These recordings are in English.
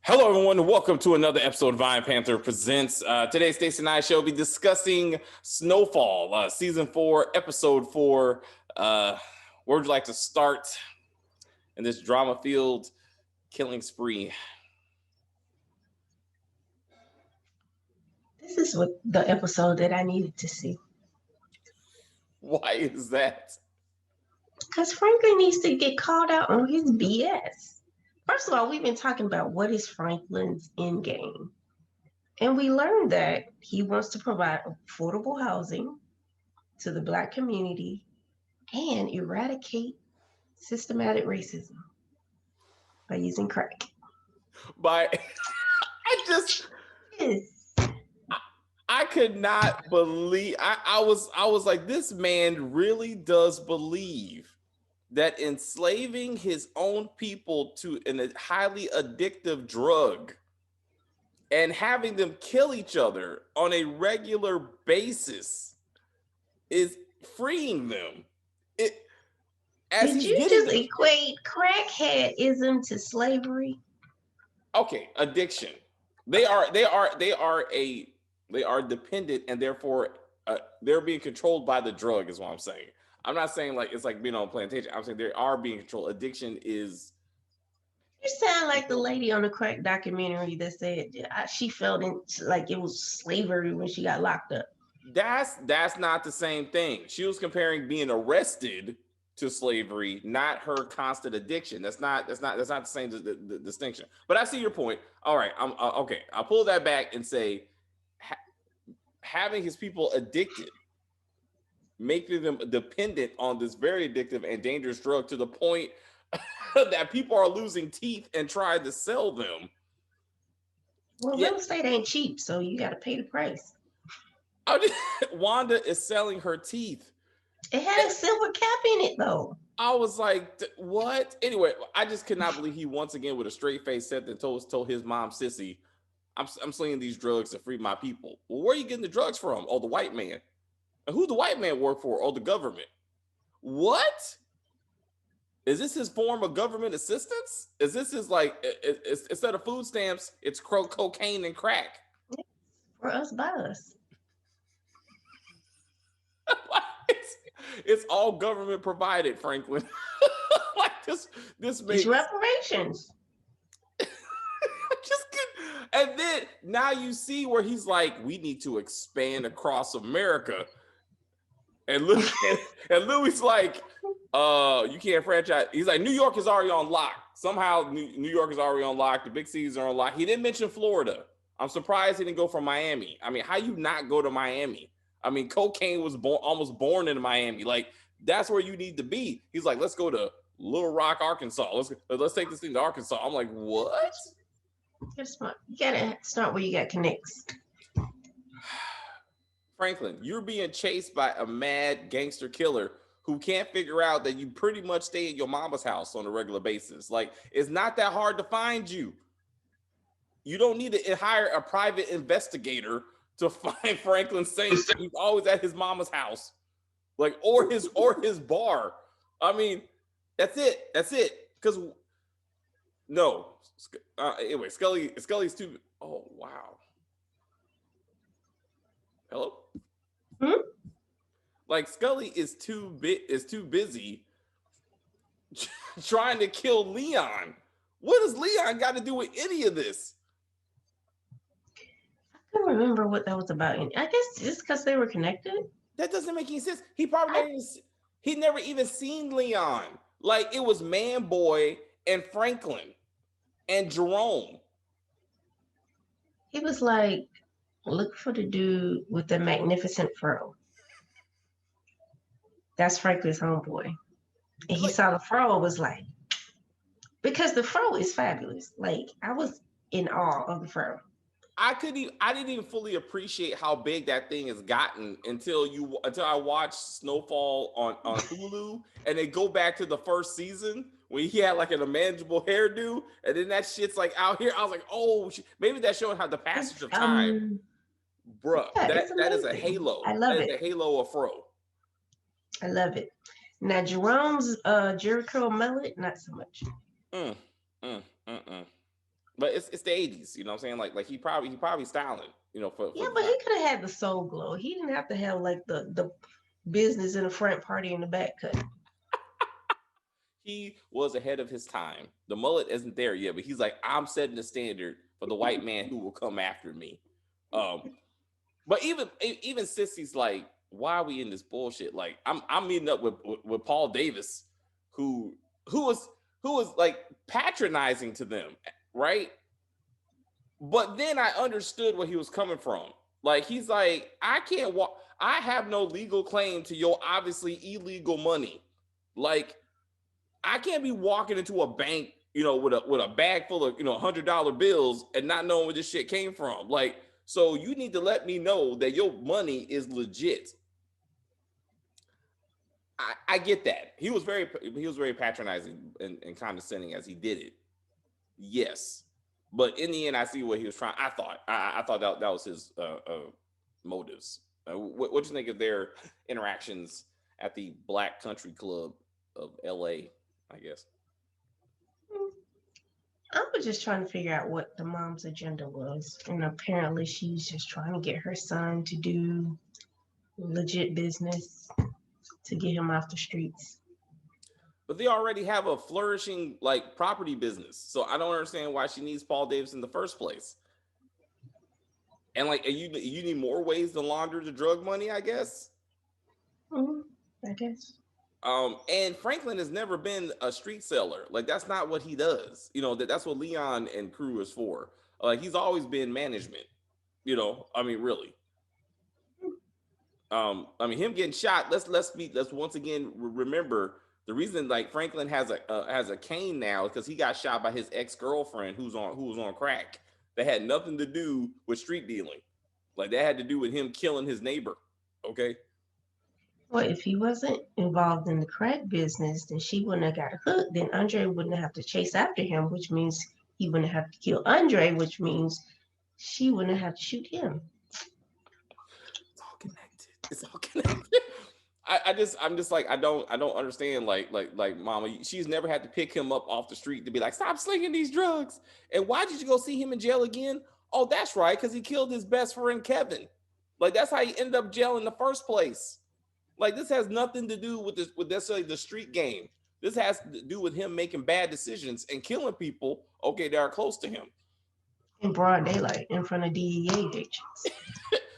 Hello, everyone, and welcome to another episode of Vine Panther Presents. Today, Stacey and I shall be discussing Snowfall, Season 4, Episode 4. Where would you like to start in this drama-filled killing spree? This is what the episode that I needed to see. Why is that? Because Franklin needs to get called out on his BS. First of all, we've been talking about what is Franklin's end game. And we learned that he wants to provide affordable housing to the Black community and eradicate systematic racism by using crack. I could not believe, I was like, this man really does believe that enslaving his own people to a highly addictive drug and having them kill each other on a regular basis is freeing them. Did you just equate crackheadism to slavery? Okay, addiction. They are dependent, and therefore they're being controlled by the drug, is what I'm saying. I'm not saying like it's like being on a plantation. I'm saying they are being controlled. Addiction is. You sound like the lady on the crack documentary that said she felt like it was slavery when she got locked up. That's not the same thing. She was comparing being arrested to slavery, not her constant addiction. That's not the same the distinction. But I see your point. All right, I'm okay. I'll pull that back and say having his people addicted, making them dependent on this very addictive and dangerous drug to the point that people are losing teeth and trying to sell them. Well, real estate ain't cheap, so you got to pay the price. Wanda is selling her teeth. It had a silver cap in it, though. I was like, what? Anyway, I just could not believe he once again with a straight face said that told his mom, Sissy, I'm slinging these drugs to free my people. Well, where are you getting the drugs from? Oh, the white man. And who the white man work for? Oh, the government. What? Is this his form of government assistance? Is this his, like, instead of food stamps, it's cocaine and crack? For us, by us. It's all government provided, Franklin. Like this makes it's reparations. And then now you see where he's like, we need to expand across America. And Louis like, you can't franchise. He's like, New York is already on lock. Somehow New York is already on lock. The big cities are on lock. He didn't mention Florida. I'm surprised he didn't go from Miami. I mean, how you not go to Miami? I mean, cocaine was almost born in Miami. Like, that's where you need to be. He's like, let's go to Little Rock, Arkansas. Let's take this thing to Arkansas. I'm like, what? You're smart. You gotta start where you got connects. Franklin, you're being chased by a mad gangster killer who can't figure out that you pretty much stay at your mama's house on a regular basis. Like, it's not that hard to find you. You don't need to hire a private investigator to find Franklin Saint. He's always at his mama's house, like, or his bar. I mean, that's it. Because no. Anyway, Scully's too. Oh wow. Hello. Like, Scully is too busy trying to kill Leon. What does Leon got to do with any of this? I can't remember what that was about. I guess just because they were connected. That doesn't make any sense. He never even seen Leon. Like, it was Man Boy and Franklin and Jerome. He was like, look for the dude with the magnificent fro. That's Franklin's homeboy. And he saw the fro, was like, because the fro is fabulous. Like, I was in awe of the fro. I didn't even fully appreciate how big that thing has gotten until I watched Snowfall on Hulu, and they go back to the first season when he had like an unmanageable hairdo, and then that shit's like out here. I was like, oh, maybe that's showing how the passage of time, bruh. Yeah, that is a halo. I love it. Is a halo of fro. I love it. Now Jerome's Jericho mullet, not so much. But it's the 80s, you know what I'm saying? Like he probably styling, you know, Yeah, for the but he time. could have had the soul glow. He didn't have to have like the business in the front, party in the back cut. He was ahead of his time. The mullet isn't there yet, but he's like, I'm setting the standard for the white man who will come after me. Um, but even Sissy's like, why are we in this bullshit? Like, I'm meeting up with Paul Davis, who who was who was like patronizing to them, right? But then I understood where he was coming from. Like he's like, I can't walk. I have no legal claim to your obviously illegal money. Like I can't be walking into a bank, you know, with a bag full of $100 bills and not knowing where this shit came from. Like, so you need to let me know that your money is legit. I get that. He was very patronizing and condescending as he did it. Yes, but in the end, I see what he was trying. I thought that was his motives. What do you think of their interactions at the Black Country Club of L.A.? I guess. I was just trying to figure out what the mom's agenda was. And apparently she's just trying to get her son to do legit business to get him off the streets. But they already have a flourishing like property business, so I don't understand why she needs Paul Davis in the first place. And like, you need more ways to launder the drug money, I guess. Mm-hmm, I guess. And Franklin has never been a street seller. Like that's not what he does. You know that's what Leon and crew is for. Like he's always been management. You know, I mean, really. I mean, him getting shot. Let's once again remember the reason. Like Franklin has a cane now because he got shot by his ex girlfriend who was on crack. That had nothing to do with street dealing. Like that had to do with him killing his neighbor. Okay. Well, if he wasn't involved in the crack business, then she wouldn't have got hooked. Then Andre wouldn't have to chase after him, which means he wouldn't have to kill Andre, which means she wouldn't have to shoot him. It's all connected. It's all connected. I'm just like I don't understand like mama, she's never had to pick him up off the street to be like stop slinging these drugs. And why did you go see him in jail again? Oh, that's right, because he killed his best friend Kevin. Like that's how he ended up jail in the first place. Like this has nothing to do with necessarily the street game. This has to do with him making bad decisions and killing people. Okay, that are close to him. In broad daylight in front of DEA agents.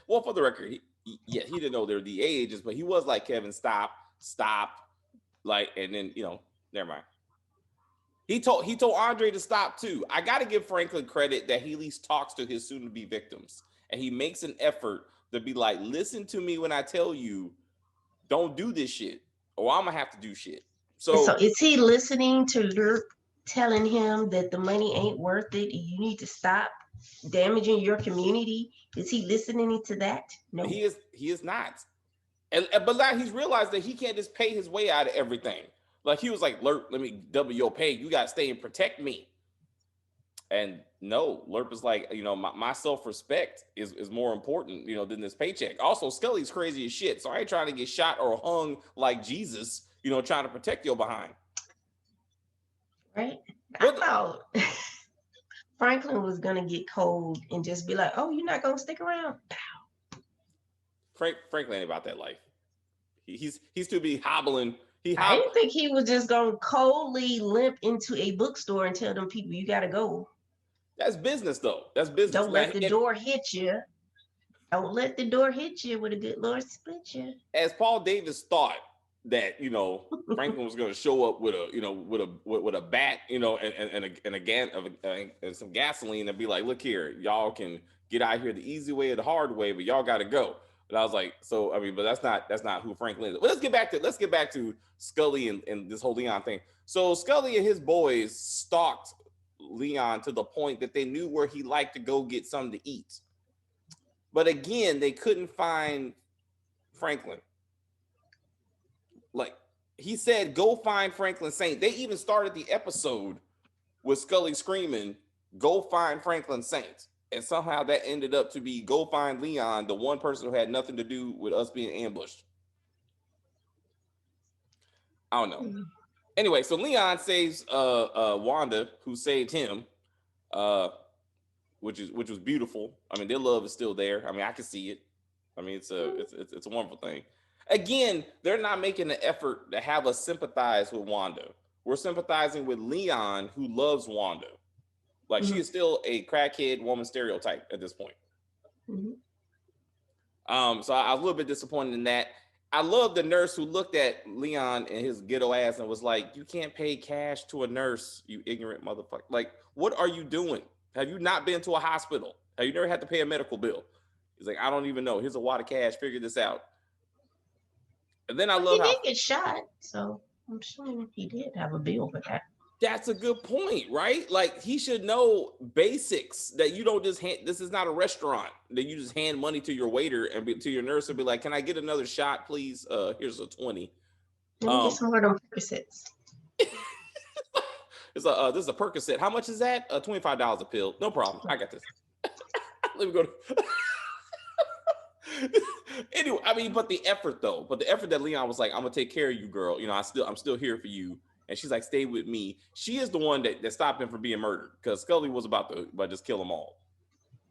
Well, for the record, he didn't know they were DA agents, but he was like Kevin, stop, like, and then never mind. He told Andre to stop too. I got to give Franklin credit that he at least talks to his soon-to-be victims, and he makes an effort to be like, listen to me when I tell you, don't do this shit, or I'm gonna have to do shit. So is he listening to Lurk telling him that the money ain't worth it and you need to stop damaging your community? Is he listening to that? No. He is not. But now he's realized that he can't just pay his way out of everything. Like he was like, Lurk, let me double your pay. You gotta stay and protect me. And no, Lurp is like, my self-respect is more important, than this paycheck. Also, Scully's crazy as shit. So I ain't trying to get shot or hung like Jesus, trying to protect your behind. Right? I thought Franklin was gonna get cold and just be like, oh, you're not gonna stick around? Franklin ain't about that life. He's too be hobbling. I didn't think he was just gonna coldly limp into a bookstore and tell them people you gotta go. That's business though. That's business. Don't let the door hit you. Don't let the door hit you with a good Lord split you. As Paul Davis thought that Franklin was going to show up with a bat, and some gasoline and be like, look here, y'all can get out here the easy way or the hard way, but y'all got to go. But I was like, so I mean, but that's not who Franklin is. But let's get back to Scully and this whole Leon thing. So Scully and his boys stalked Leon to the point that they knew where he liked to go get something to eat. But again, they couldn't find Franklin. Like he said, go find Franklin Saint. They even started the episode with Scully screaming, go find Franklin Saint. And somehow that ended up to be go find Leon, the one person who had nothing to do with us being ambushed. I don't know. Anyway, so Leon saves Wanda, who saved him. which was beautiful. I mean, their love is still there. I mean, I can see it. I mean, it's a wonderful thing. Again, they're not making the effort to have us sympathize with Wanda. We're sympathizing with Leon, who loves Wanda. Like she is still a crackhead woman stereotype at this point. So I was a little bit disappointed in that. I love the nurse who looked at Leon and his ghetto ass and was like, "You can't pay cash to a nurse, you ignorant motherfucker. Like, what are you doing? Have you not been to a hospital? Have you never had to pay a medical bill?" He's like, "I don't even know. Here's a wad of cash. Figure this out." And then I love how he did get shot, so I'm sure he did have a bill for that. That's a good point, right? Like he should know basics that you don't just hand. This is not a restaurant that you just hand money to your waiter and to your nurse and be like, "Can I get another shot, please? Here's a 20." Let me get some of them Percocets. This is a Percocet. How much is that? $25 a pill. No problem. I got this. Let me go. Anyway, I mean, but the effort that Leon was like, "I'm gonna take care of you, girl. You know, I'm still here for you." And she's like, "Stay with me." She is the one that stopped him from being murdered because Scully was about to just kill them all.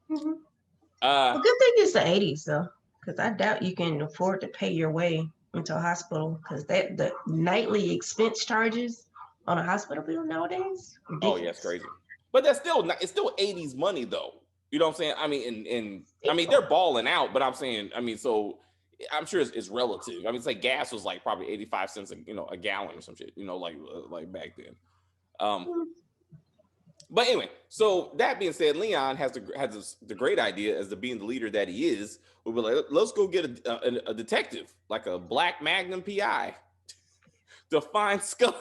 The good thing is the 80s though, because I doubt you can afford to pay your way into a hospital because the nightly expense charges on a hospital bill nowadays. Ridiculous. Oh yeah, it's crazy. But that's it's still 80s money though. You know what I'm saying? I mean, I mean they're balling out, but I'm saying, I mean, so I'm sure it's relative. I mean, it's like gas was like probably 85 cents a gallon or some shit, like back then. But anyway, so that being said, Leon has the great idea as to being the leader that he is. We'll be like, let's go get a detective, like a black Magnum PI, to find Scully.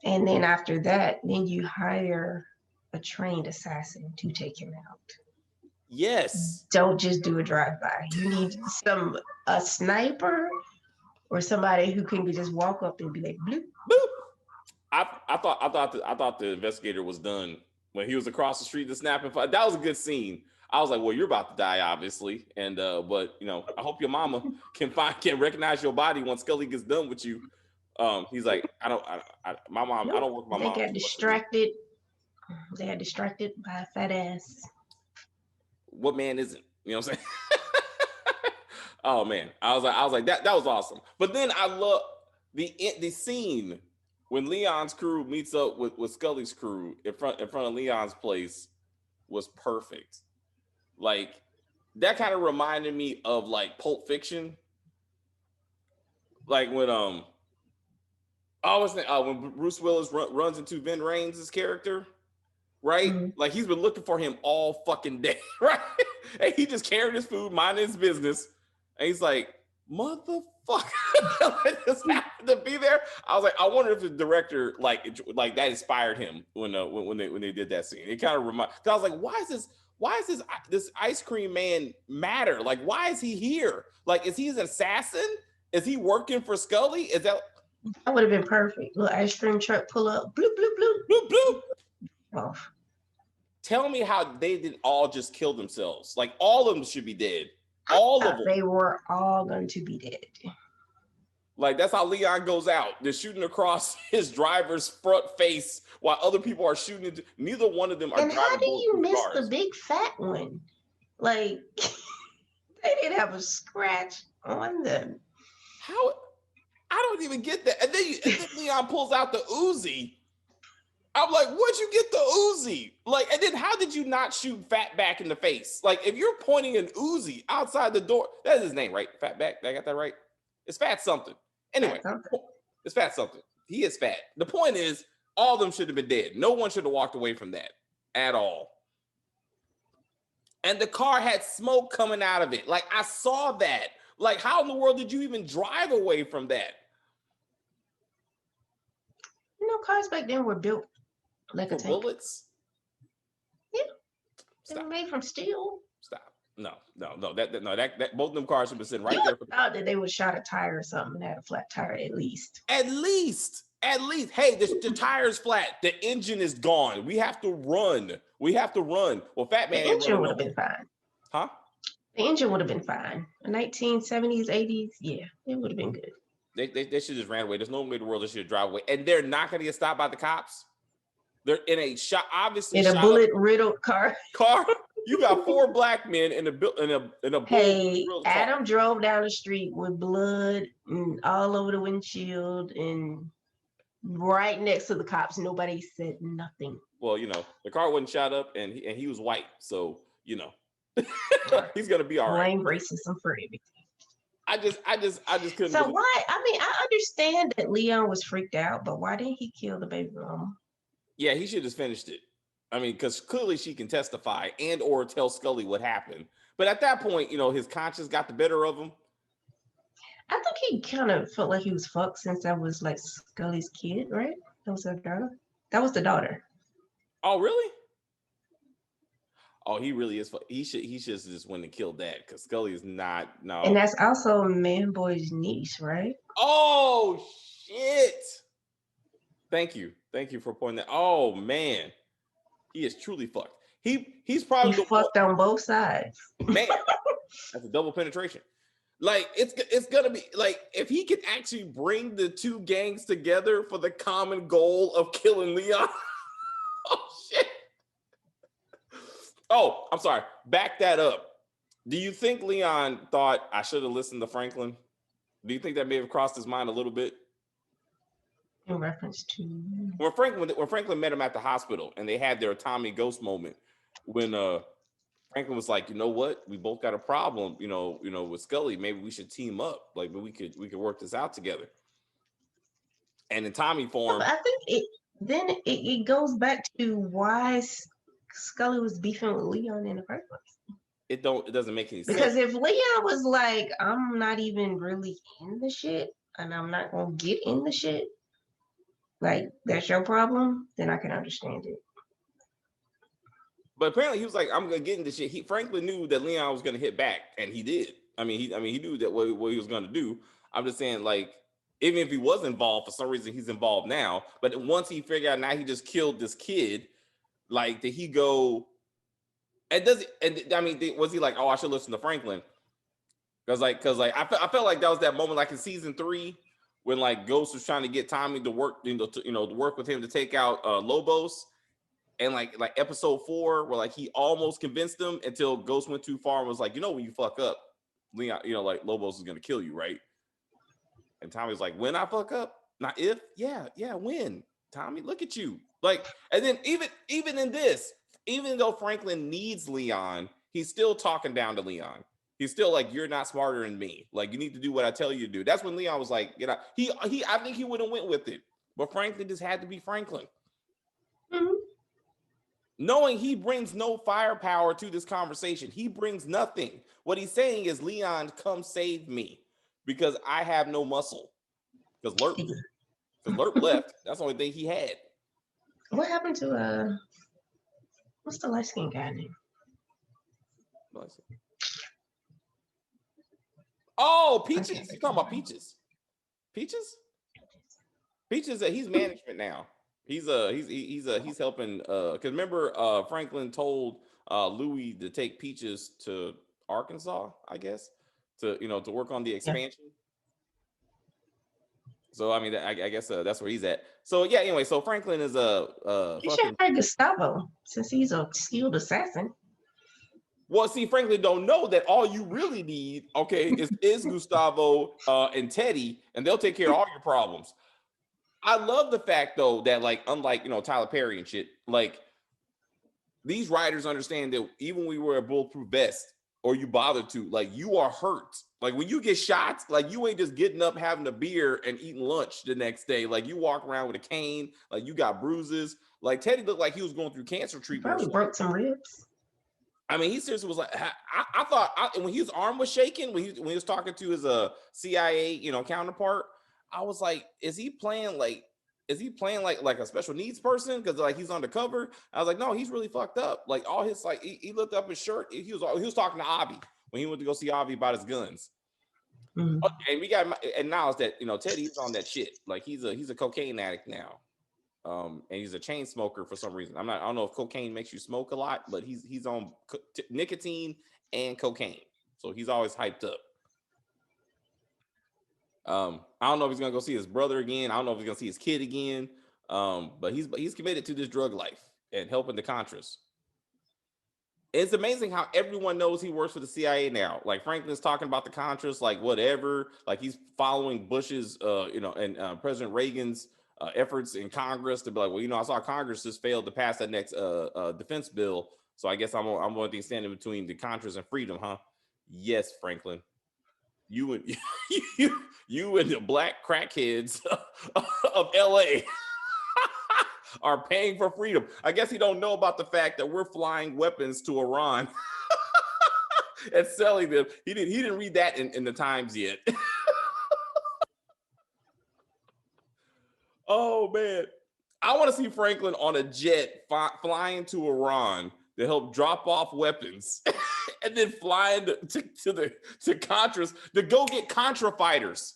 And then after that, then you hire a trained assassin to take him out. Yes. Don't just do a drive-by. You need a sniper or somebody who can just walk up and be like, bloop, boop. I thought the investigator was done when he was across the street to snapping. That was a good scene. I was like, well, you're about to die, obviously, and but I hope your mama can recognize your body once Scully gets done with you. He's like, my mom. I don't work with my mom. They got distracted. They got distracted by a fat ass. What man isn't? You know what I'm saying? Oh man, I was like that was awesome. But then I love the scene when Leon's crew meets up with Scully's crew in front of Leon's place was perfect. Like that kind of reminded me of like Pulp Fiction. Like when when Bruce Willis runs into Vin Rames' character, right? Like he's been looking for him all fucking day, right? And he just carried his food, minding his business, and he's like, "Motherfucker, I just happened to be there." I was like, I wonder if the director like that inspired him when they did that scene. It kind of reminded. I was like, why is this ice cream man matter? Like, why is he here? Like, is he an assassin? Is he working for Scully? Is that would have been perfect? Little ice cream truck pull up, bloop bloop bloop bloop bloop. Oh. Tell me how they didn't all just kill themselves. Like all of them should be dead. All of them. They were all going to be dead. Like that's how Leon goes out. They're shooting across his driver's front face while other people are shooting. Neither one of them are. And how do you miss the big fat one? Like they didn't have a scratch on them. How? I don't even get that. And then Leon pulls out the Uzi. I'm like, where'd you get the Uzi? Like, and then how did you not shoot Fatback in the face? Like, if you're pointing an Uzi outside the door, that is his name, right? Fatback, I got that right? It's Fat something. Anyway, it's Fat something. He is fat. The point is, all of them should have been dead. No one should have walked away from that at all. And the car had smoke coming out of it. Like, I saw that. Like, how in the world did you even drive away from that? Cars back then were built like a tank. Bullets? Yeah. They were made from steel. Stop. No. That both of them cars should be sitting right there. Thought that they would shot a tire or something and had a flat tire at least. At least. Hey, the tire's flat. The engine is gone. We have to run. Well, Fat Man. The engine would have been fine. Huh? The engine would have been fine. 1970s, 80s, yeah, it would have been good. They should just ran away. There's no way in the world they should drive away. And they're not going to get stopped by the cops. They're in a shot, obviously in a shot bullet riddled car. car. You got 4 black men in a Hey, bullet car. Adam drove down the street with blood all over the windshield and right next to the cops. Nobody said nothing. Well, you know, the car wasn't shot up, and he was white, so you know, he's gonna be all right. Blame racism for everything. I just couldn't. So why? I mean, I understand that Leon was freaked out, but why didn't he kill the baby mama? Yeah, he should have finished it. I mean, because clearly she can testify and or tell Scully what happened. But at that point, you know, his conscience got the better of him. I think he kind of felt like he was fucked since that was like Scully's kid, right? That was her daughter. That was the daughter. Oh, really? Oh, he really is. He should just went and killed that because Scully is not. No. And that's also Man Boy's niece, right? Oh shit! Thank you for pointing that. Oh man, he is truly fucked. He's probably fucked on both sides. Man, that's a double penetration. Like it's gonna be like if he could actually bring the two gangs together for the common goal of killing Leon. Oh shit. Oh, I'm sorry. Back that up. Do you think Leon thought I should have listened to Franklin? Do you think that may have crossed his mind a little bit? In reference to when Franklin met him at the hospital and they had their Tommy Ghost moment when Franklin was like, you know what, we both got a problem, you know, with Scully. Maybe we should team up. Like, we could work this out together. And in Tommy form, I think it goes back to why Scully was beefing with Leon in the first place. It doesn't make any sense. Because if Leon was like, I'm not even really in the shit and I'm not gonna get in the shit, like that's your problem, then I can understand it. But apparently he was like, I'm gonna get into shit. Franklin knew that Leon was gonna hit back, and he did. I mean, he knew that what he was gonna do. I'm just saying, like, even if he was involved, for some reason he's involved now. But once he figured out now he just killed this kid, like, did he go? And was he like, oh, I should listen to Franklin? Because I felt like that was that moment, like in season 3, when like Ghost was trying to get Tommy to work, to work with him to take out Lobos. And like episode 4, where like he almost convinced him until Ghost went too far and was like, when you fuck up, Leon, like Lobos is gonna kill you, right? And Tommy's like, when I fuck up, not if, yeah, when. Tommy, look at you. Like, and then even in this, even though Franklin needs Leon, he's still talking down to Leon. He's still like, you're not smarter than me. Like, you need to do what I tell you to do. That's when Leon was like, I think he would have went with it, but Franklin just had to be Franklin. Mm-hmm. Knowing he brings no firepower to this conversation. He brings nothing. What he's saying is, Leon, come save me because I have no muscle. Because Lerp left. That's the only thing he had. What happened to what's the light-skinned guy name? Oh, Peaches. You're talking about Peaches. Peaches? Peaches, he's management now. He's helping because remember Franklin told Louis to take Peaches to Arkansas, I guess, to work on the expansion. Yeah. So I mean, I guess that's where he's at. So yeah, anyway, so Franklin is you should hire Gustavo since he's a skilled assassin. Well, see, Franklin don't know that all you really need, okay, is Gustavo and Teddy, and they'll take care of all your problems. I love the fact though that like unlike Tyler Perry and shit, like these writers understand that even when we wear a bulletproof vest or you bother to, like, you are hurt. Like when you get shot, like you ain't just getting up having a beer and eating lunch the next day. Like you walk around with a cane, like you got bruises. Like Teddy looked like he was going through cancer treatment. Probably broke some ribs. I mean, he seriously was like, I thought when his arm was shaking when he was talking to his CIA counterpart. I was like, is he playing like a special needs person because like he's undercover? I was like, no, he's really fucked up. Like all his like he looked up his shirt. He was talking to Avi when he went to go see Avi about his guns. Mm-hmm. Okay, and we got to acknowledge that Teddy's on that shit. Like he's a cocaine addict now, and he's a chain smoker for some reason. I don't know if cocaine makes you smoke a lot, but he's on nicotine and cocaine, so he's always hyped up. I don't know if he's gonna go see his brother again. I don't know if he's gonna see his kid again. But he's committed to this drug life and helping the Contras. It's amazing how everyone knows he works for the CIA now. Like Franklin's talking about the Contras, like whatever. Like he's following Bush's, and President Reagan's efforts in Congress to be like, well, I saw Congress just failed to pass that next defense bill, so I guess I'm going to stand in between the Contras and freedom, huh? Yes, Franklin. You and you and the black crackheads of LA are paying for freedom. I guess he don't know about the fact that we're flying weapons to Iran and selling them. He didn't read that in the Times yet. Oh man, I want to see Franklin on a jet flying to Iran to help drop off weapons, and then flying to Contras to go get Contra fighters.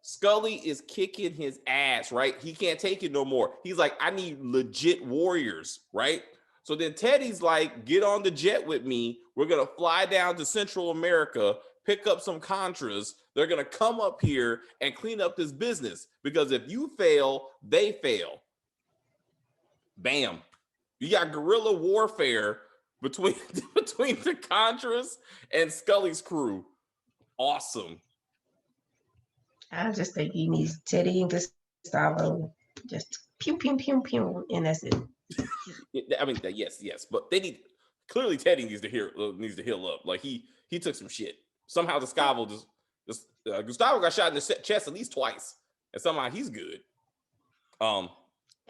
Scully is kicking his ass, right? He can't take it no more. He's like, I need legit warriors, right? So then Teddy's like, get on the jet with me. We're going to fly down to Central America, pick up some Contras. They're going to come up here and clean up this business, because if you fail, they fail. Bam. You got guerrilla warfare between the Contras and Scully's crew. Awesome. I just think he needs Teddy and Gustavo. Just pew, pew, pew, pew, and that's it. I mean, yes, but they need, clearly Teddy needs to heal up. Like he took some shit. Somehow Gustavo Gustavo got shot in the chest at least twice, and somehow he's good. Got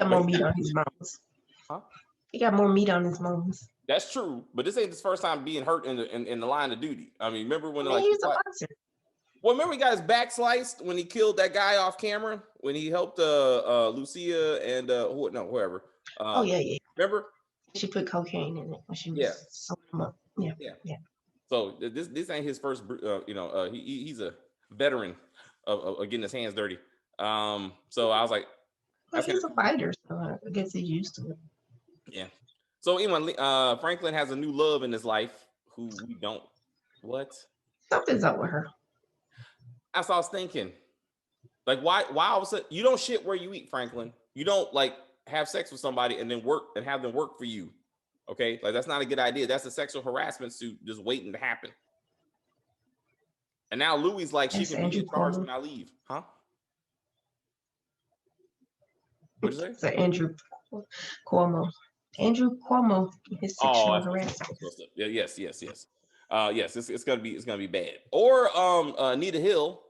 more meat on his bones. Huh? He got more meat on his bones. That's true, but this ain't his first time being hurt in the line of duty. I mean, remember when he's a boxer. Well, remember he got his back sliced when he killed that guy off camera, when he helped Lucia and whoever. Yeah. Remember? She put cocaine in it when she was sewing him up. Yeah. So this ain't his first. He's a veteran of getting his hands dirty. So I was like, he's a fighter, so I guess he's used to it. Yeah. So anyway, Franklin has a new love in his life who we don't. What? Something's up with her. That's what I was thinking. Like, why all of a sudden you don't shit where you eat, Franklin? You don't like have sex with somebody and then work and have them work for you. Okay, like that's not a good idea. That's a sexual harassment suit just waiting to happen. And now Louie's like, she can be in charge when I leave, huh? What'd you say? It's Andrew Cuomo. Andrew Cuomo, his sexual harassment. Yes. It's gonna be bad. Or Anita Hill.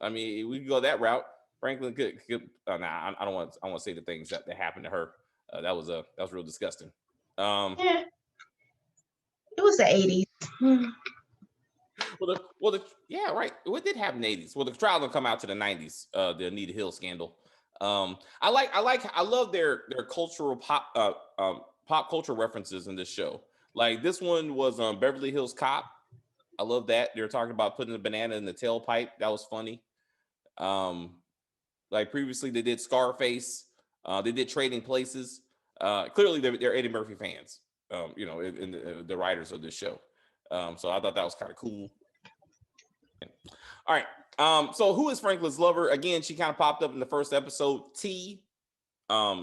I mean, we can go that route. Franklin could I don't want to say the things that happened to her. That was real disgusting. Yeah. It was the 80s. Yeah, right. What did happen in the 80s? Well, the trial will come out to the 90s. The Anita Hill scandal. I love their cultural pop culture references in this show. Like this one was Beverly Hills Cop. I love that. They were talking about putting a banana in the tailpipe. That was funny. Like previously they did Scarface. They did Trading Places. Clearly they're Eddie Murphy fans. In the writers of this show. So I thought that was kind of cool. All right. So who is Franklin's lover? Again, she kind of popped up in the first episode. T.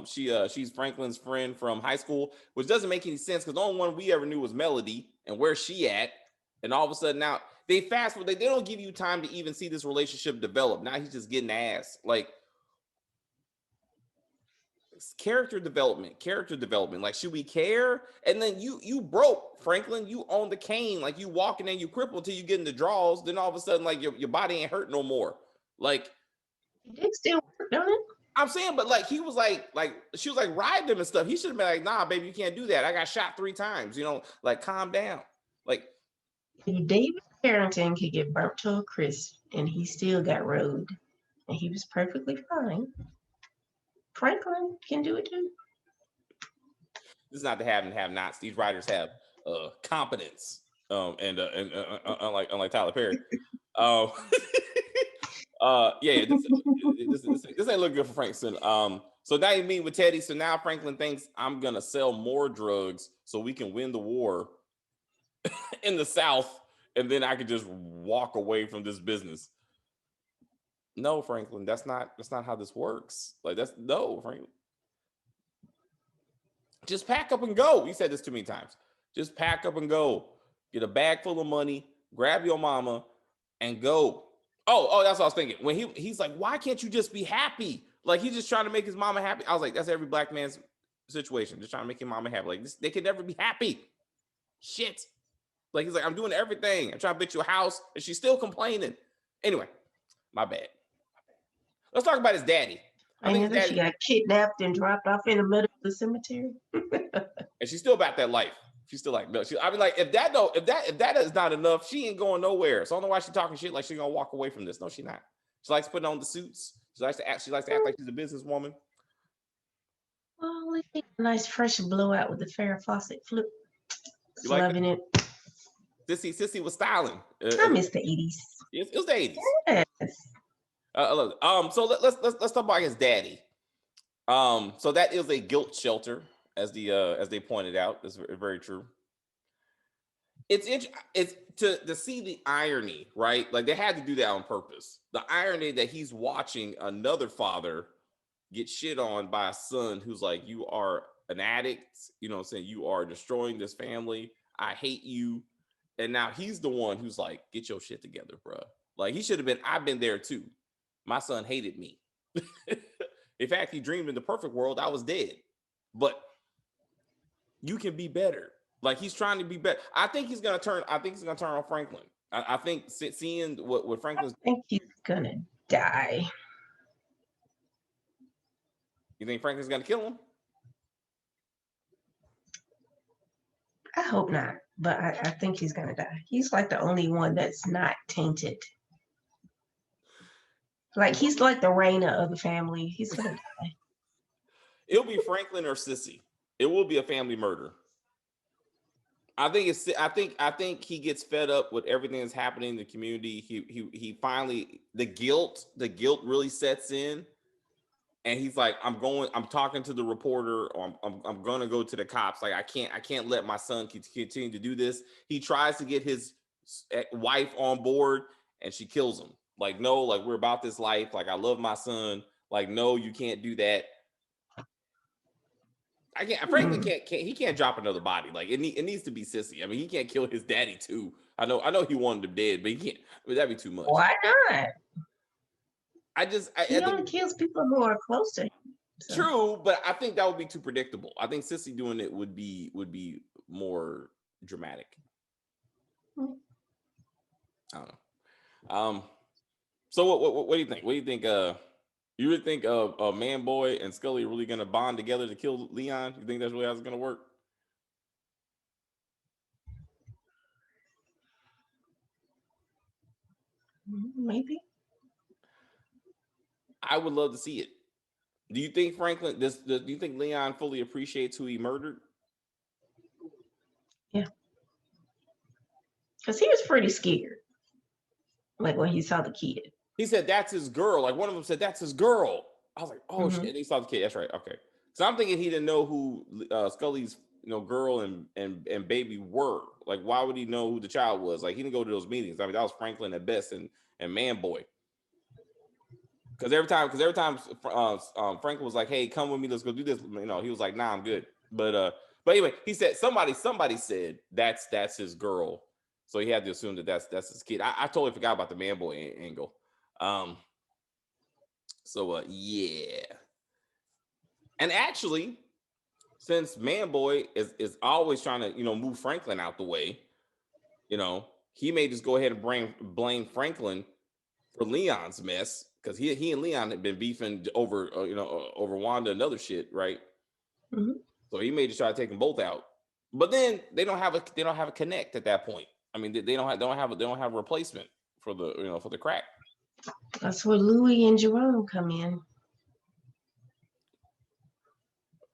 She's Franklin's friend from high school, which doesn't make any sense because the only one we ever knew was Melody, and where's she at? And all of a sudden now they fast forward. They don't give you time to even see this relationship develop. Now he's just getting ass. Like character development. Like, should we care? And then you broke, Franklin. You own the cane. Like you walking and you crippled till you get in the draws. Then all of a sudden, like your body ain't hurt no more. Like it still work, don't it? I'm saying, but like he was like she was like riding him and stuff. He should have been like, nah, baby, you can't do that. I got shot 3 times. Like calm down. Like David Carrington could get burnt to a crisp, and he still got rode, and he was perfectly fine. Franklin can do it too. This is not the have and have nots. These writers have competence. And unlike Tyler Perry. This ain't look good for Franklin. So now you meet with Teddy. So now Franklin thinks I'm gonna sell more drugs so we can win the war in the South, and then I could just walk away from this business. No, Franklin, that's not how this works. Like that's no, Franklin. Just pack up and go. He said this too many times. Just pack up and go. Get a bag full of money, grab your mama, and go. Oh, that's what I was thinking. When he's like, why can't you just be happy? Like he's just trying to make his mama happy. I was like, that's every black man's situation. Just trying to make your mama happy. Like this, they can never be happy. Shit. Like he's like, I'm doing everything. I'm trying to build you a house, and she's still complaining. Anyway, my bad. Let's talk about his daddy. I think his daddy, she got kidnapped and dropped off in the middle of the cemetery. and she's still about that life. She's still like, no. I mean, like, if that is not enough, she ain't going nowhere. So I don't know why she's talking shit like she's gonna walk away from this. No, she's not. She likes putting on the suits. She likes to act like she's a businesswoman. Oh, look at a nice fresh blowout with the Farrah Fawcett flip. You like Loving it. Sissy was styling. I miss the 80s. It was the 80s. Yes. So let's talk about his daddy. So that is a guilt shelter, as they pointed out. That's very true. It's to see the irony, right? Like they had to do that on purpose. The irony that he's watching another father get shit on by a son who's like, you are an addict, you know what I'm saying? You are destroying this family. I hate you. And now he's the one who's like, get your shit together, bro. Like he should have been, I've been there too. My son hated me. In fact, he dreamed in the perfect world I was dead. But you can be better. Like he's trying to be better. I think he's gonna turn on Franklin. I think seeing what Franklin's. I think he's gonna die. You think Franklin's gonna kill him? I hope not, but I think he's gonna die. He's like the only one that's not tainted. Like he's like the Raina of the family. He's gonna die. It'll be Franklin or Sissy. It will be a family murder. I think he gets fed up with everything that's happening in the community. He finally the guilt really sets in, and he's like, I'm talking to the reporter, or I'm gonna go to the cops. Like I can't let my son continue to do this. He tries to get his wife on board, and she kills him. Like, no, like we're about this life. Like I love my son. Like, no, you can't do that. I can't. Franklin can't. He can't drop another body. Like it needs to be Sissy. I mean, he can't kill his daddy too. I know he wanted him dead, but he can't. I mean, that'd be too much. Why not? He only kills people who are close to him. So. True, but I think that would be too predictable. I think Sissy doing it would be more dramatic. I don't know. So what do you think? What do you think? You really think Man Boy and Scully are really gonna bond together to kill Leon? You think that's really how it's gonna work? Maybe. I would love to see it. Do you think Franklin? Do you think Leon fully appreciates who he murdered? Yeah, because he was pretty scared. Like when he saw the kid. He said that's his girl. Like one of them said that's his girl. I was like, oh shit. He saw the kid. That's right. Okay. So I'm thinking he didn't know who Scully's girl and baby were. Like why would he know who the child was? Like he didn't go to those meetings. I mean that was Franklin at best and Man Boy. Because every time Franklin was like, hey, come with me, let's go do this. He was like, nah, I'm good. But anyway, he said somebody said that's his girl. So he had to assume that that's his kid. I totally forgot about the Man Boy angle. Yeah. And actually, since Man Boy is always trying to, move Franklin out the way, he may just go ahead and blame Franklin for Leon's mess. Because he and Leon had been beefing over over Wanda and other shit, right? Mm-hmm. So he may just try to take them both out. But then they don't have a connect at that point. I mean, they don't have a replacement for the for the crack. That's where Louie and Jerome come in.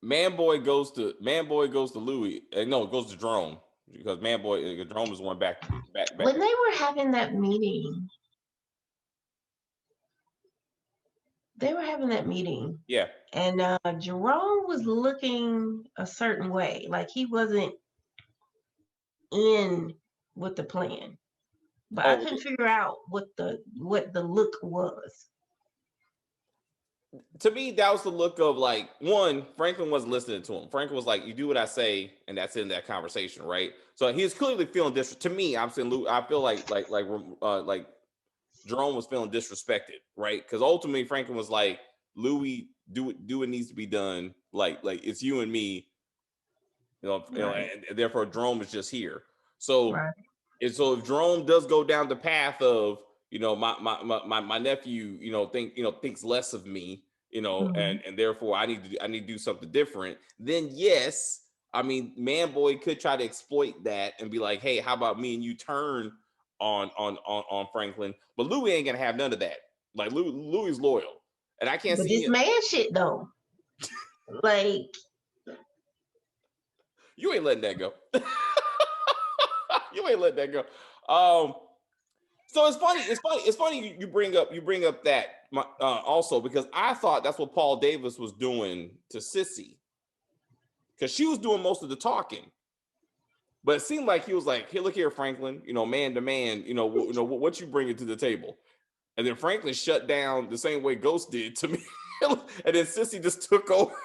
Man Boy goes to Louie. No, it goes to Jerome because Jerome is one back. When they were having that meeting. Yeah. And Jerome was looking a certain way. Like he wasn't in with the plan. But I couldn't figure out what the look was. to me, that was the look of like, one, Franklin wasn't listening to him. Franklin was like, "You do what I say," and that's in that conversation, right? So he's clearly feeling to me, I'm saying, I feel like Jerome was feeling disrespected, right? Because ultimately Franklin was like, "Louis, do what needs to be done. Like it's you and me, Right. and therefore Jerome is just here." So Right. and so if Jerome does go down the path of, my nephew, thinks less of me, Mhm. and therefore I need to do something different, then yes, I mean, man boy could try to exploit that and be like, "Hey, how about me and you turn on Franklin?" But Louis ain't gonna have none of that. Like Louis is loyal. And I can't But see this it. man shit though, like, You ain't letting that go. You ain't letting that go. Um, So it's funny. It's funny you bring up that also, because I thought that's what Paul Davis was doing to Sissy, because she was doing most of the talking. But it seemed like he was like, "Here, look here, Franklin. Man to man. What you bringing to the table." And then Franklin shut down the same way Ghost did to me, and then Sissy just took over.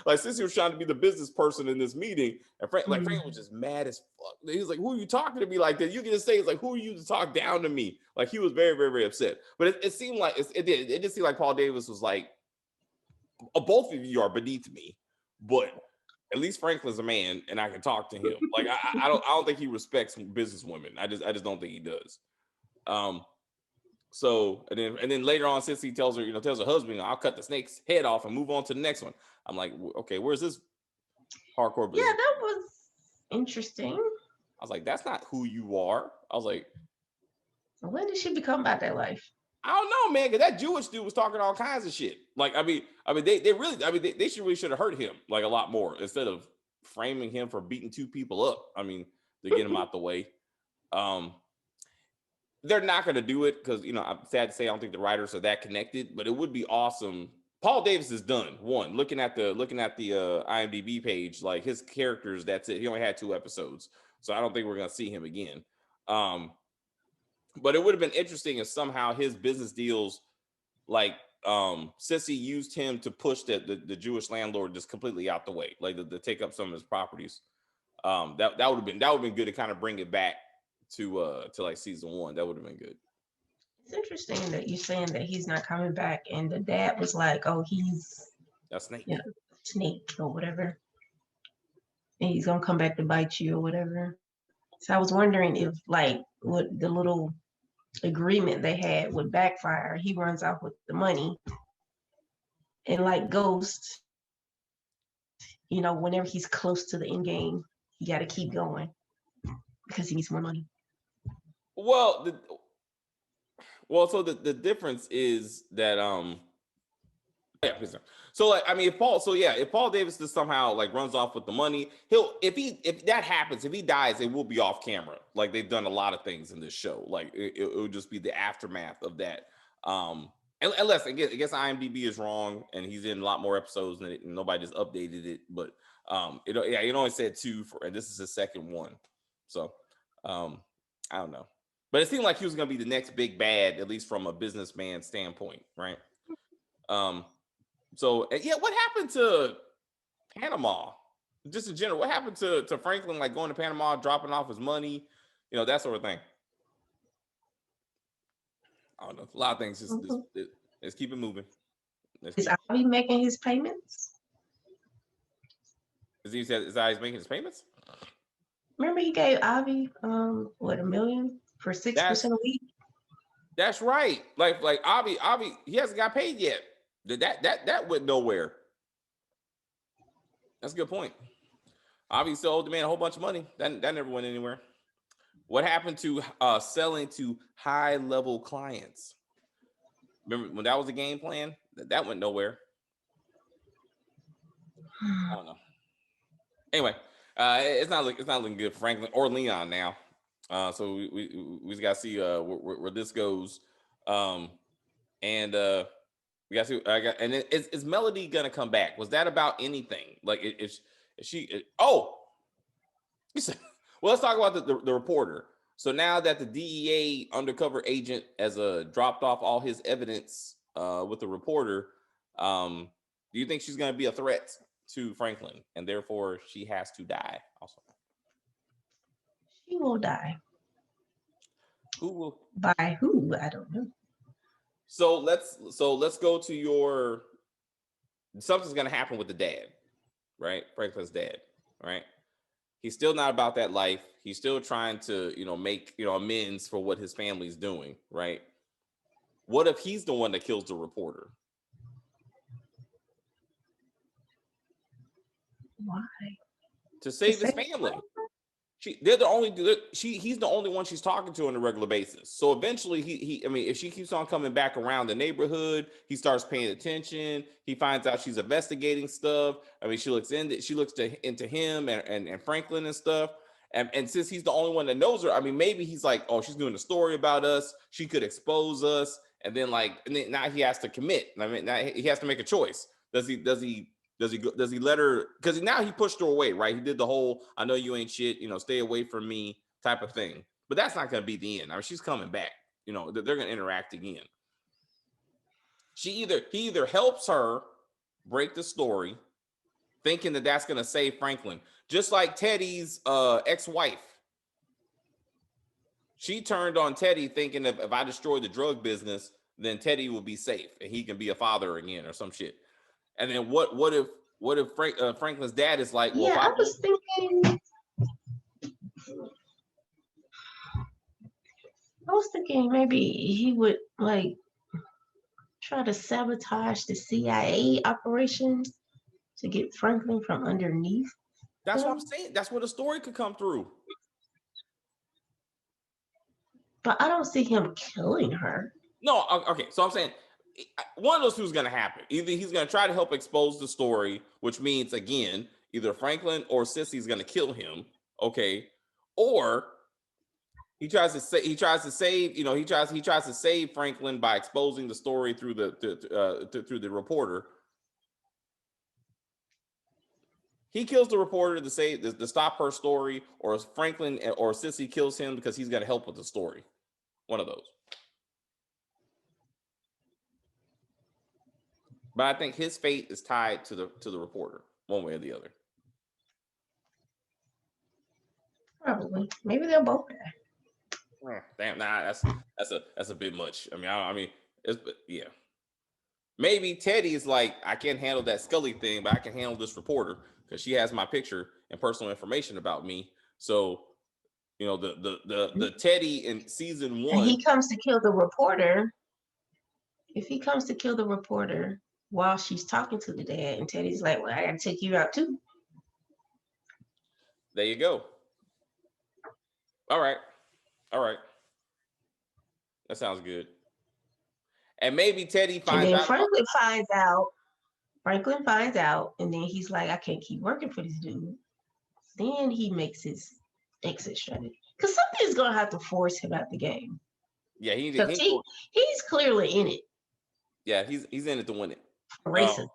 Like Sissy was trying to be the business person in this meeting, and Franklin was just mad as fuck. He was like, "Who are you talking to me like that? You can just say it's like, who are you to talk down to me?" Like he was very, very, very upset. But it seemed like it just seemed like Paul Davis was like, both of you are beneath me, but at least Franklin's a man, and I can talk to him. Like I don't think he respects business women. I just don't think he does. Um, so and then later on, since he tells her husband, "I'll cut the snake's head off and move on to the next one." I'm like, okay, where's this hardcore yeah, business? that was interesting. I was like, that's not who you are. I was like, When did she become about that life? I don't know, man, because that Jewish dude was talking all kinds of shit. Like, they really, they should have hurt him like a lot more instead of framing him for beating two people up. I mean, to get him out the way. Um, they're not going to do it because I'm sad to say I don't think the writers are that connected, but it would be awesome. Paul Davis is done. One, looking at the IMDb page, like his characters, that's it. He only had 2 episodes, so I don't think we're going to see him again. Um, but it would have been interesting if somehow his business deals, like Sissy used him to push the Jewish landlord just completely out the way, like to take up some of his properties. That would have been good to kind of bring it back to like season 1. That would have been good. It's interesting that you're saying that he's not coming back, and the dad was like, "Oh, he's A snake. snake or whatever, and he's gonna come back to bite you or whatever." So I was wondering if, like, what the little agreement they had would backfire. He runs off with the money, and like Ghost, whenever he's close to the end game, he got to keep going because he needs more money. Well, so the difference is that yeah, please. So like I mean, if Paul Davis just somehow like runs off with the money, if that happens, if he dies, it will be off camera. Like they've done a lot of things in this show. Like it will just be the aftermath of that. Unless I guess IMDb is wrong and he's in a lot more episodes and nobody just updated it. But it only said 2 and this is his second one. So I don't know. But it seemed like he was gonna be the next big bad, at least from a businessman standpoint, right? So yeah, what happened to Panama? Just in general, what happened to Franklin, like going to Panama, dropping off his money, that sort of thing? I don't know. A lot of things. Let's keep it moving. Is Avi making his payments? Is he's making his payments? Remember he gave Avi $1 million for 6% a week? That's right. Like Avi, he hasn't got paid yet. That went nowhere. That's a good point. Avi still owed the man a whole bunch of money. That never went anywhere. What happened to selling to high level clients? Remember when that was a game plan? That went nowhere. I don't know. Anyway, it's not looking good for Franklin or Leon now. So we just gotta see where this goes. And we got to. And is Melody gonna come back? Was that about anything? Like, is she? Oh, well, let's talk about the reporter. So now that the DEA undercover agent has dropped off all his evidence with the reporter, Do you think she's going to be a threat to Franklin, and therefore she has to die? Also, She will die. who will? By who? I don't know. So let's go to your. Something's going to happen with the dad, right? Franklin's dad, right? He's still not about that life. He's still trying to, make, amends for what his family's doing, right? What if he's the one that kills the reporter? Why? To save his family. He's the only one she's talking to on a regular basis. So eventually if she keeps on coming back around the neighborhood, he starts paying attention. He finds out she's investigating stuff. She looks into him and Franklin and stuff. And since he's the only one that knows her, maybe he's like, oh, she's doing a story about us. She could expose us. And then now he has to commit. Now he has to make a choice. Does he let her, because now he pushed her away, right? He did the whole, I know you ain't shit, stay away from me type of thing. But that's not going to be the end. She's coming back. They're going to interact again. He either helps her break the story, thinking that that's going to save Franklin, just like Teddy's ex-wife. She turned on Teddy thinking if I destroy the drug business, then Teddy will be safe and he can be a father again or some shit. And then what if Franklin's dad is like, well, yeah, I was thinking maybe he would try to sabotage the CIA operation to get Franklin from underneath. That's what I'm saying. That's where the story could come through. But I don't see him killing her. No, okay. So I'm saying one of those two is going to happen. Either he's going to try to help expose the story, which means, again, either Franklin or Sissy's going to kill him, okay? Or he tries to save Franklin by exposing the story through the reporter. He kills the reporter to stop her story, or Franklin or Sissy kills him because he's going to help with the story. One of those. But I think his fate is tied to the reporter, one way or the other. Probably. Maybe they'll both die. Damn, nah, that's a bit much. Yeah. Maybe Teddy's like, I can't handle that Scully thing, but I can handle this reporter because she has my picture and personal information about me. So, the Teddy in season 1. And he comes to kill the reporter. If he comes to kill the reporter while she's talking to the dad, and Teddy's like, well, I gotta take you out too. There you go. All right. That sounds good. And maybe Teddy finds out. Franklin finds out, and then he's like, I can't keep working for this dude. Then he makes his exit strategy. Because something's going to have to force him out the game. Yeah, he's clearly in it. Yeah, he's in it to win it. Racing.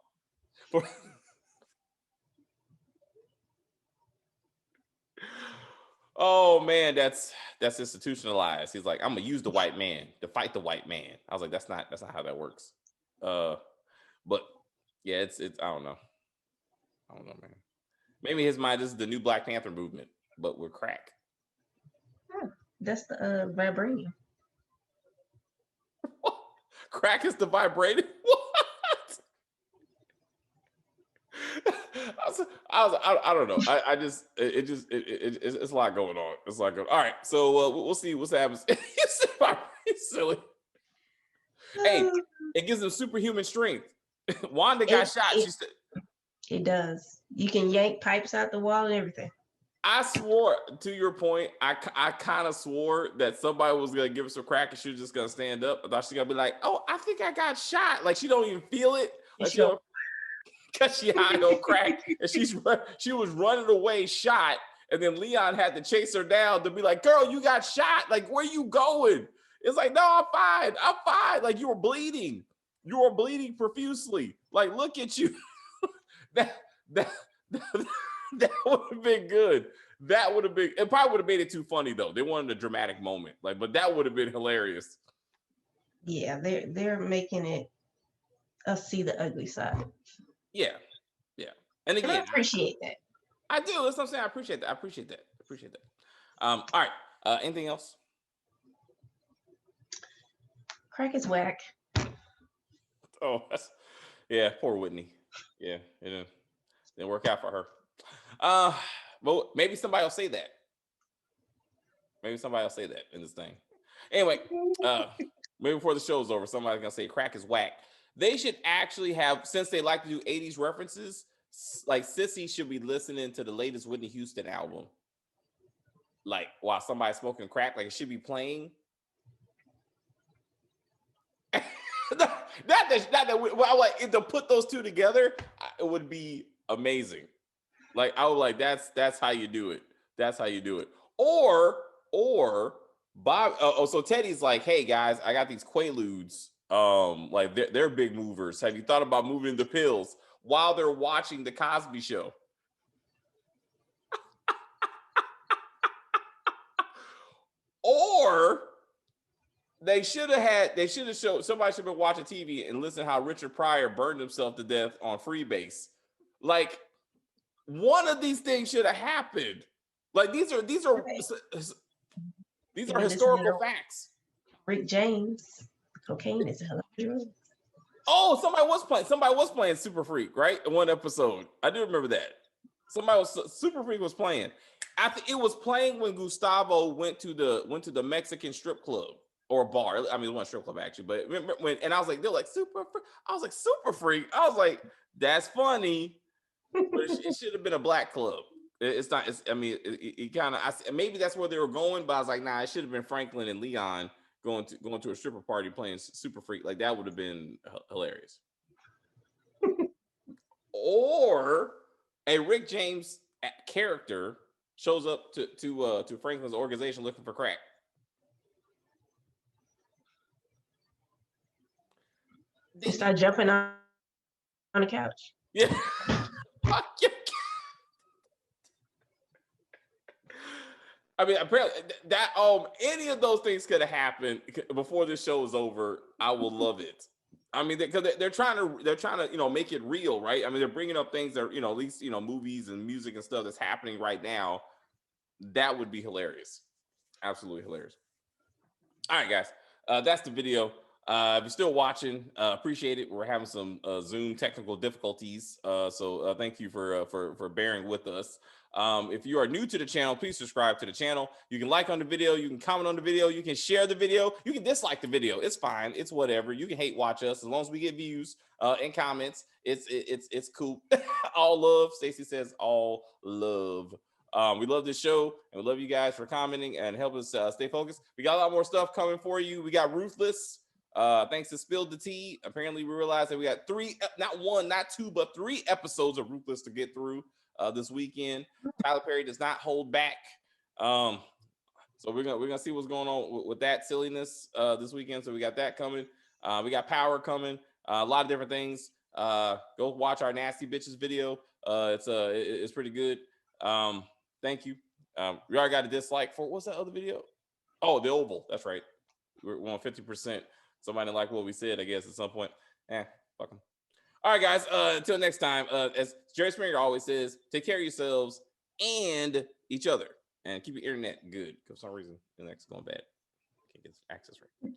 Oh man, that's institutionalized. He's like, I'm gonna use the white man to fight the white man. I was like, that's not how that works. But yeah, it's I don't know, man. Maybe his mind, this is the new Black Panther movement, but with crack. That's the vibranium. Crack is the vibranium. What? I don't know. It's a lot going on. It's a lot going on. All right, so we'll see what happens. It's silly. Hey, it gives them superhuman strength. Wanda got shot. She said it does. You can yank pipes out the wall and everything. I swore, to your point, I kind of swore that somebody was gonna give us some crack and she was just gonna stand up. I thought she was gonna be like, "Oh, I think I got shot." Like she don't even feel it. Like because she high on crack and she was running away shot, and then Leon had to chase her down to be like, "Girl, you got shot. Like, where you going?" It's like, "No, I'm fine. Like, you were bleeding profusely. Like, look at you." that would have been good. That would have been. It probably would have made it too funny though. They wanted a dramatic moment, but that would have been hilarious. Yeah, they're making it us see the ugly side. Yeah. And And I again, appreciate that. I do. That's what I'm saying. I appreciate that. All right. Anything else? Crack is whack. Oh, yeah. Poor Whitney. Yeah, it didn't work out for her. But maybe somebody will say that. Maybe somebody will say that in this thing. Anyway, maybe before the show's over, somebody's gonna say crack is whack. They should actually have, since they like to do 80s references, like Sissy should be listening to the latest Whitney Houston album. Like while somebody's smoking crack, like it should be playing. not that well, like if to put those two together, it would be amazing. Like I would like that's how you do it. That's how you do it. Or Bob. So Teddy's like, hey guys, I got these Quaaludes. Like they're big movers. Have you thought about moving the pills while they're watching the Cosby Show? Or they should have showed, somebody should have been watching TV and listen how Richard Pryor burned himself to death on Freebase. Like one of these things should have happened. Like these are historical facts. Rick James, cocaine is a hell of a drug. Oh, somebody was playing Super Freak, right? In one episode. I do remember that. Super Freak was playing. I think it was playing when Gustavo went to the Mexican strip club or bar. I mean, it wasn't a strip club actually, but and I was like, they're like Super Freak. I was like, Super Freak. I was like, that's funny, but it should have been a black club. It's not. I mean, it kind of. Maybe that's where they were going, but I was like, nah, it should have been Franklin and Leon going to a stripper party playing Super Freak. Like that would have been hilarious. Or a Rick James character shows up to Franklin's organization looking for crack. They start jumping on the couch. Yeah. I mean, apparently that any of those things could have happened before this show is over. I will love it. I mean, because they're trying to make it real, right? I mean, they're bringing up things that at least movies and music and stuff that's happening right now. That would be hilarious, absolutely hilarious. All right, guys, that's the video. If you're still watching, appreciate it. We're having some Zoom technical difficulties, so thank you for bearing with us. If you are new to the channel, please subscribe to the channel. You can like on the video, you can comment on the video, you can share the video, you can dislike the video. It's fine, it's whatever. You can hate watch us as long as we get views and comments. It's cool. All love. Stacey says all love. We love this show and we love you guys for commenting and helping us stay focused. We got a lot more stuff coming for you. We got Ruthless. Thanks to Spilled the Tea. Apparently, we realized that we got 3, not 1, not 2, but 3 episodes of Ruthless to get through this weekend. Tyler Perry does not hold back. So we're gonna see what's going on with that silliness this weekend. So we got that coming. We got Power coming. A lot of different things. Go watch our Nasty Bitches video. It's pretty good. Thank you. We already got a dislike for what's that other video? Oh, the Oval. That's right. We're on 50%. Somebody didn't like what we said, I guess, at some point. Fuck them. All right, guys. Until next time, as Jerry Springer always says, take care of yourselves and each other. And keep your internet good. Because for some reason, the internet's going bad. Can't get access right.